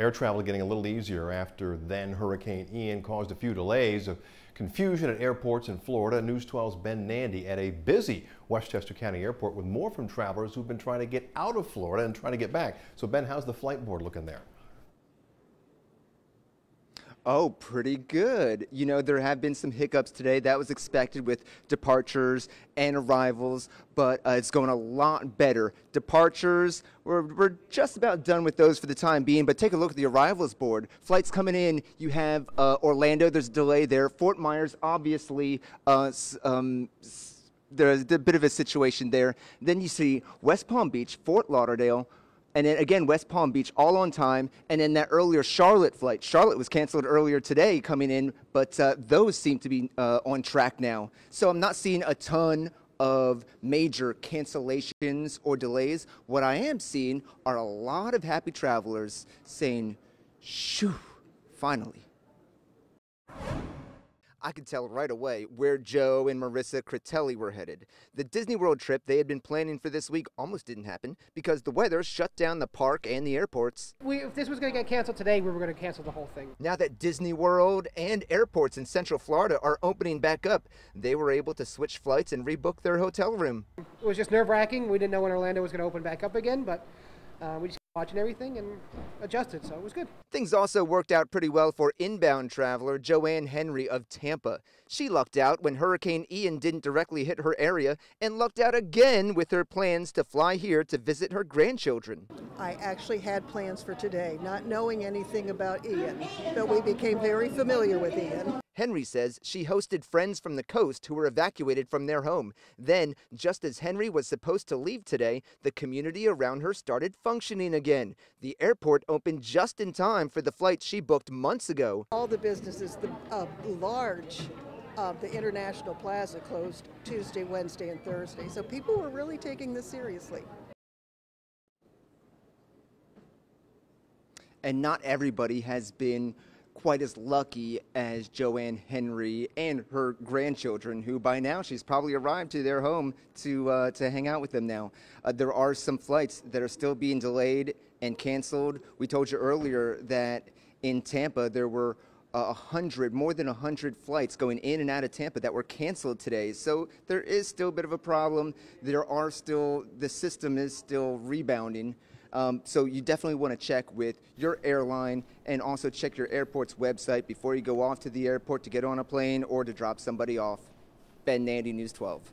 Air travel getting a little easier after then Hurricane Ian caused a few delays of confusion at airports in Florida. News 12's Ben Nandy at a busy Westchester County Airport with more from travelers who've been trying to get out of Florida and trying to get back. So Ben, how's the flight board looking there? Oh, pretty good. You know, there have been some hiccups today. That was expected with departures and arrivals, but it's going a lot better. Departures, we're just about done with those for the time being, but take a look at the arrivals board. Flights coming in, you have Orlando, there's a delay there. Fort Myers, obviously, there's a bit of a situation there. Then you see West Palm Beach, Fort Lauderdale, and then again, West Palm Beach, all on time. And then that earlier Charlotte flight. Charlotte was canceled earlier today coming in, but those seem to be on track now. So I'm not seeing a ton of major cancellations or delays. What I am seeing are a lot of happy travelers saying, shoo, finally. I could tell right away where Joe and Marissa Critelli were headed. The Disney World trip they had been planning for this week almost didn't happen because the weather shut down the park and the airports. If this was going to get canceled today, we were going to cancel the whole thing. Now that Disney World and airports in Central Florida are opening back up, they were able to switch flights and rebook their hotel room. It was just nerve-wracking. We didn't know when Orlando was going to open back up again, but we just watching everything and adjusted, so it was good. Things also worked out pretty well for inbound traveler Joanne Henry of Tampa. She lucked out when Hurricane Ian didn't directly hit her area and lucked out again with her plans to fly here to visit her grandchildren. I actually had plans for today, not knowing anything about Ian, but we became very familiar with Ian. Henry says she hosted friends from the coast who were evacuated from their home. Then, just as Henry was supposed to leave today, the community around her started functioning again. The airport opened just in time for the flight she booked months ago. All the businesses, the International Plaza closed Tuesday, Wednesday, and Thursday, so people were really taking this seriously. And not everybody has been quite as lucky as Joanne Henry and her grandchildren, who by now she's probably arrived to their home to hang out with them now. There are some flights that are still being delayed and canceled. We told you earlier that in Tampa there were more than 100 flights going in and out of Tampa that were canceled today. So there is still a bit of a problem. The system is still rebounding. So you definitely want to check with your airline and also check your airport's website before you go off to the airport to get on a plane or to drop somebody off. Ben Nandy, News 12.